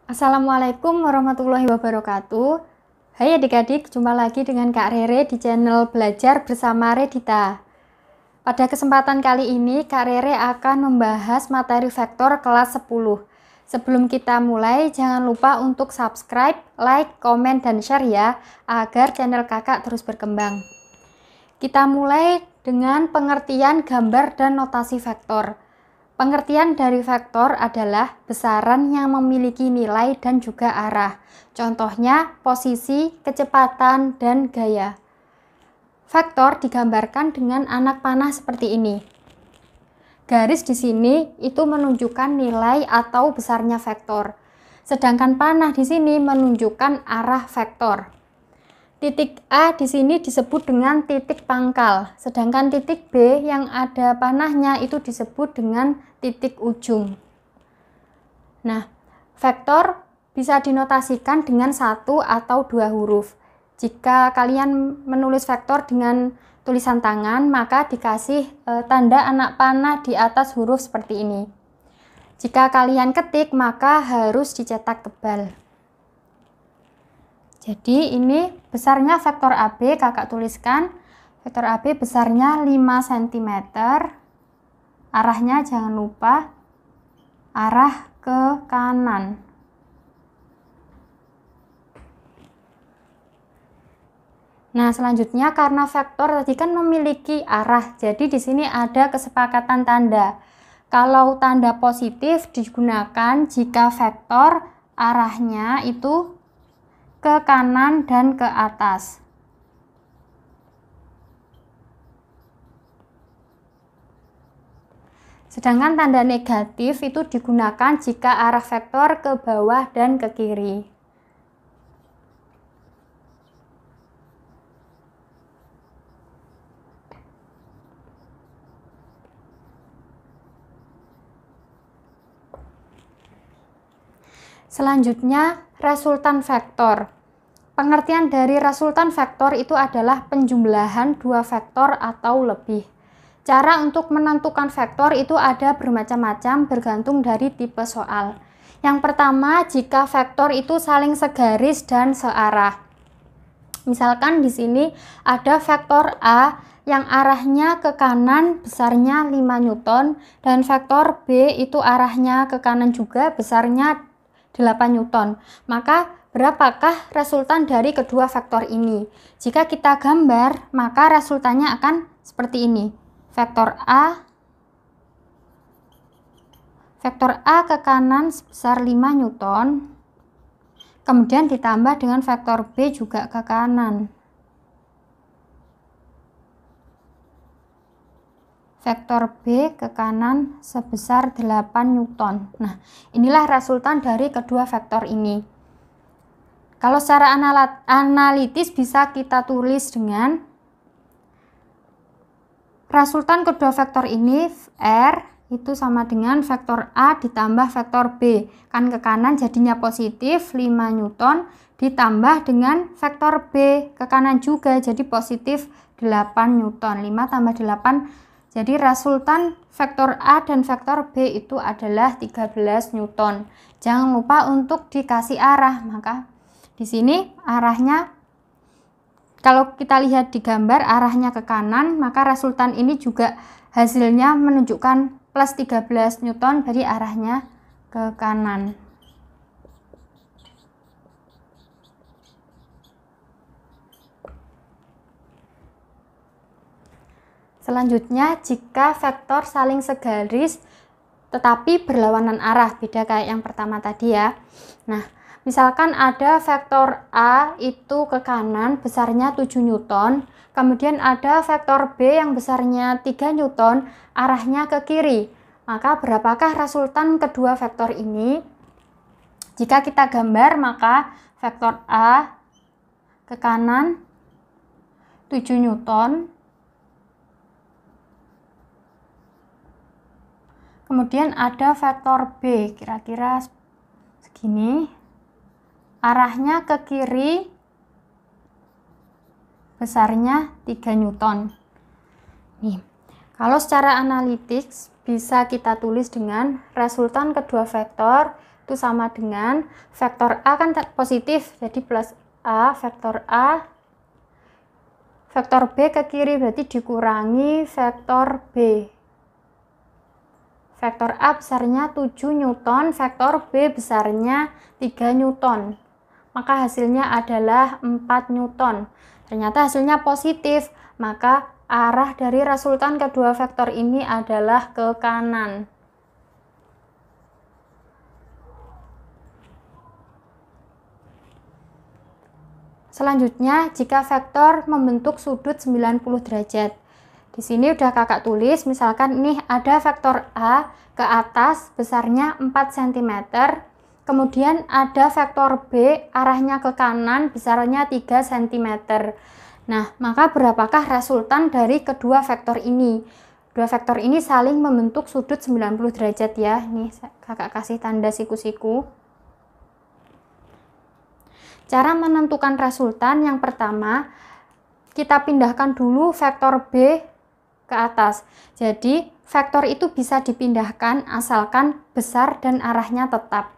Assalamualaikum warahmatullahi wabarakatuh. Hai adik-adik, jumpa lagi dengan Kak Rere di channel Belajar Bersama Redita. Pada kesempatan kali ini, Kak Rere akan membahas materi vektor kelas 10. Sebelum kita mulai, jangan lupa untuk subscribe, like, komen, dan share ya, agar channel kakak terus berkembang. Kita mulai dengan pengertian gambar dan notasi vektor. Pengertian dari vektor adalah besaran yang memiliki nilai dan juga arah. Contohnya posisi, kecepatan, dan gaya. Vektor digambarkan dengan anak panah seperti ini. Garis di sini itu menunjukkan nilai atau besarnya vektor. Sedangkan panah di sini menunjukkan arah vektor. Titik A di sini disebut dengan titik pangkal, sedangkan titik B yang ada panahnya itu disebut dengan titik ujung. Nah, vektor bisa dinotasikan dengan 1 atau 2 huruf. Jika kalian menulis vektor dengan tulisan tangan, maka dikasih tanda anak panah di atas huruf seperti ini. Jika kalian ketik, maka harus dicetak tebal. Jadi ini besarnya vektor AB, kakak tuliskan. Vektor AB besarnya 5 cm. Arahnya jangan lupa, arah ke kanan. Nah, selanjutnya karena vektor tadi kan memiliki arah, jadi di sini ada kesepakatan tanda. Kalau tanda positif digunakan jika vektor arahnya itu ke kanan dan ke atas. Sedangkan tanda negatif itu digunakan jika arah vektor ke bawah dan ke kiri. Selanjutnya, resultan vektor. Pengertian dari resultan vektor itu adalah penjumlahan dua vektor atau lebih. Cara untuk menentukan vektor itu ada bermacam-macam bergantung dari tipe soal. Yang pertama, jika vektor itu saling segaris dan searah. Misalkan di sini ada vektor A yang arahnya ke kanan besarnya 5 Newton dan vektor B itu arahnya ke kanan juga besarnya 8 Newton. Maka berapakah resultan dari kedua vektor ini? Jika kita gambar, maka resultannya akan seperti ini. Vektor A ke kanan sebesar 5 Newton. Kemudian ditambah dengan vektor B juga ke kanan. Vektor B ke kanan sebesar 8 Newton. Nah, inilah resultan dari kedua vektor ini. Kalau secara analitis bisa kita tulis dengan resultan kedua vektor ini, R itu sama dengan vektor A ditambah vektor B. Kan ke kanan jadinya positif 5 Newton ditambah dengan vektor B ke kanan juga jadi positif 8 Newton. 5 tambah 8. Jadi resultan vektor A dan vektor B itu adalah 13 Newton. Jangan lupa untuk dikasih arah, maka di sini arahnya, kalau kita lihat di gambar arahnya ke kanan, maka resultan ini juga hasilnya menunjukkan plus 13 Newton, jadi arahnya ke kanan. Selanjutnya, jika vektor saling segaris tetapi berlawanan arah, beda kayak yang pertama tadi ya. Nah, misalkan ada vektor A itu ke kanan besarnya 7 Newton, kemudian ada vektor B yang besarnya 3 Newton, arahnya ke kiri. Maka berapakah resultan kedua vektor ini? Jika kita gambar, maka vektor A ke kanan 7 Newton, kemudian ada vektor B, kira-kira segini. Arahnya ke kiri besarnya 3 Newton. Nih, kalau secara analitik bisa kita tulis dengan resultan kedua vektor itu sama dengan vektor A kan positif, jadi plus A, vektor B ke kiri berarti dikurangi vektor B. Vektor A besarnya 7 Newton, vektor B besarnya 3 Newton. Maka hasilnya adalah 4 Newton. Ternyata hasilnya positif, maka arah dari resultan kedua vektor ini adalah ke kanan. Selanjutnya, jika vektor membentuk sudut 90 derajat. Di sini udah kakak tulis, misalkan ini ada vektor A ke atas besarnya 4 cm, kemudian ada vektor B arahnya ke kanan besarnya 3 cm. Nah, maka berapakah resultan dari kedua vektor ini? Dua vektor ini saling membentuk sudut 90 derajat ya. Nih, kakak kasih tanda siku-siku. Cara menentukan resultan yang pertama, kita pindahkan dulu vektor B ke atas. Jadi, vektor itu bisa dipindahkan asalkan besar dan arahnya tetap.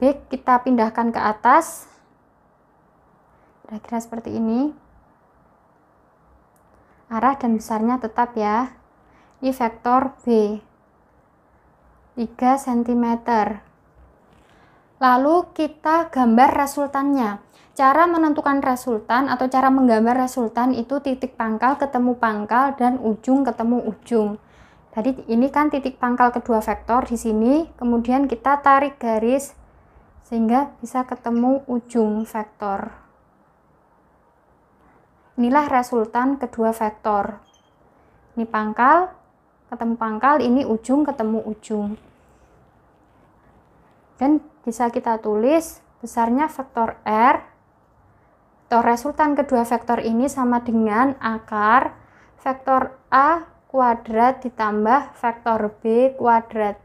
B kita pindahkan ke atas. Kira-kira seperti ini. Arah dan besarnya tetap ya. Ini vektor B. 3 cm. Lalu kita gambar resultannya. Cara menentukan resultan atau cara menggambar resultan itu titik pangkal ketemu pangkal dan ujung ketemu ujung. Tadi ini kan titik pangkal kedua vektor di sini, kemudian kita tarik garis sehingga bisa ketemu ujung vektor. Inilah resultan kedua vektor. Ini pangkal ketemu pangkal, ini ujung ketemu ujung. Dan bisa kita tulis besarnya vektor R atau resultan kedua vektor ini sama dengan akar vektor A kuadrat ditambah vektor B kuadrat.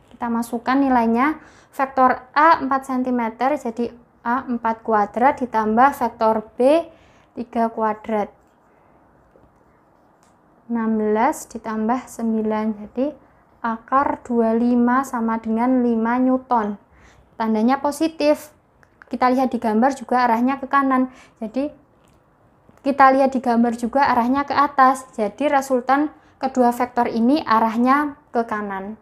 Kita masukkan nilainya, vektor A 4 cm jadi A 4 kuadrat ditambah vektor B 3 kuadrat. 16 ditambah 9 jadi akar 25 sama dengan 5 Newton. Tandanya positif. Kita lihat di gambar juga arahnya ke kanan. Jadi kita lihat di gambar juga arahnya ke atas. Jadi resultan kedua vektor ini arahnya ke kanan.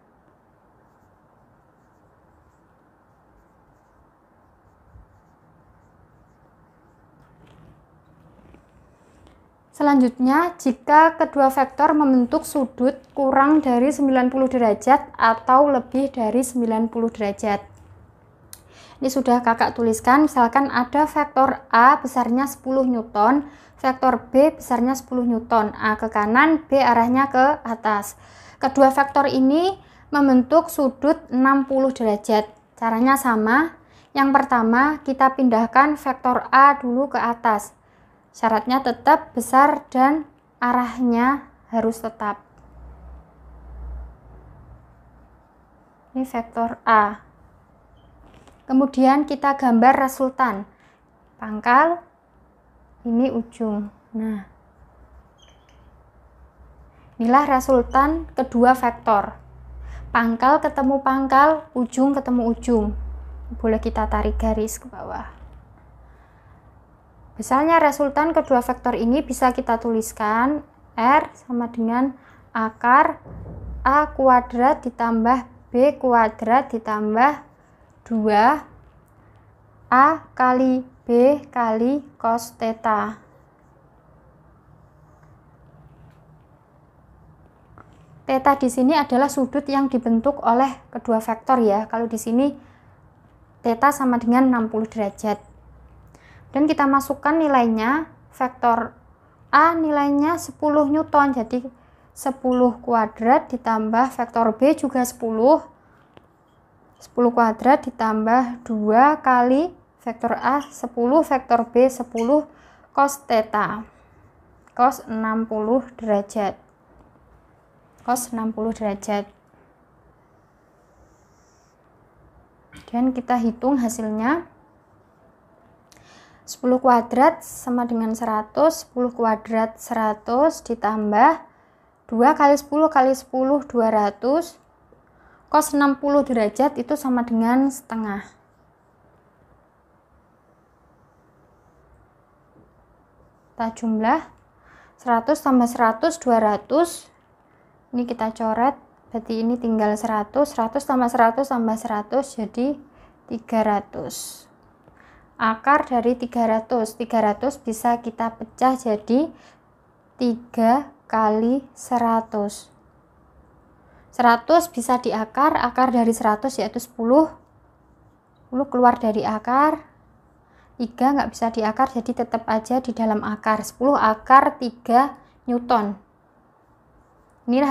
Selanjutnya, jika kedua vektor membentuk sudut kurang dari 90 derajat atau lebih dari 90 derajat. Ini sudah kakak tuliskan, misalkan ada vektor A besarnya 10 Newton, vektor B besarnya 10 Newton, A ke kanan, B arahnya ke atas. Kedua vektor ini membentuk sudut 60 derajat. Caranya sama. Yang pertama, kita pindahkan vektor A dulu ke atas. Syaratnya tetap besar dan arahnya harus tetap. Ini vektor A. Kemudian kita gambar resultan. Pangkal, ini ujung. Nah, inilah resultan kedua vektor. Pangkal ketemu pangkal, ujung ketemu ujung. Boleh kita tarik garis ke bawah. Misalnya resultan kedua vektor ini bisa kita tuliskan R sama dengan akar A kuadrat ditambah B kuadrat ditambah 2 A kali B kali cos theta. Theta di sini adalah sudut yang dibentuk oleh kedua vektor ya. Kalau di sini theta sama dengan 60 derajat. Dan kita masukkan nilainya, vektor A nilainya 10 Newton, jadi 10 kuadrat ditambah vektor B juga 10 kuadrat ditambah 2 kali vektor A 10, vektor B 10 cos theta, cos 60 derajat, cos 60 derajat. Dan kita hitung hasilnya. 10 kuadrat sama dengan 100, 10 kuadrat 100 ditambah 2 kali 10 kali 10, 200, Cos 60 derajat itu sama dengan setengah. Kita jumlah 100 tambah 100, 200. Ini kita coret, berarti ini tinggal 100. 100 tambah 100 tambah 100 jadi 300. Akar dari 300 bisa kita pecah jadi 3 kali 100. 100 bisa diakar, akar dari 100 yaitu 10. 10 keluar dari akar, 3 nggak bisa diakar, jadi tetap aja di dalam akar. 10 akar 3 Newton. Ini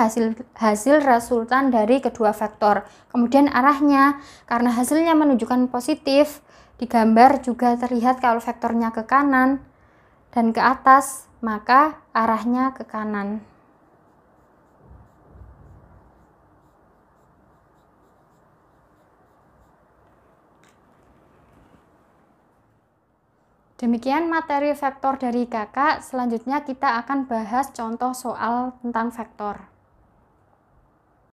hasil resultan dari kedua vektor. Kemudian arahnya, karena hasilnya menunjukkan positif, di gambar juga terlihat kalau vektornya ke kanan dan ke atas, maka arahnya ke kanan. Demikian materi vektor dari kakak. Selanjutnya kita akan bahas contoh soal tentang vektor.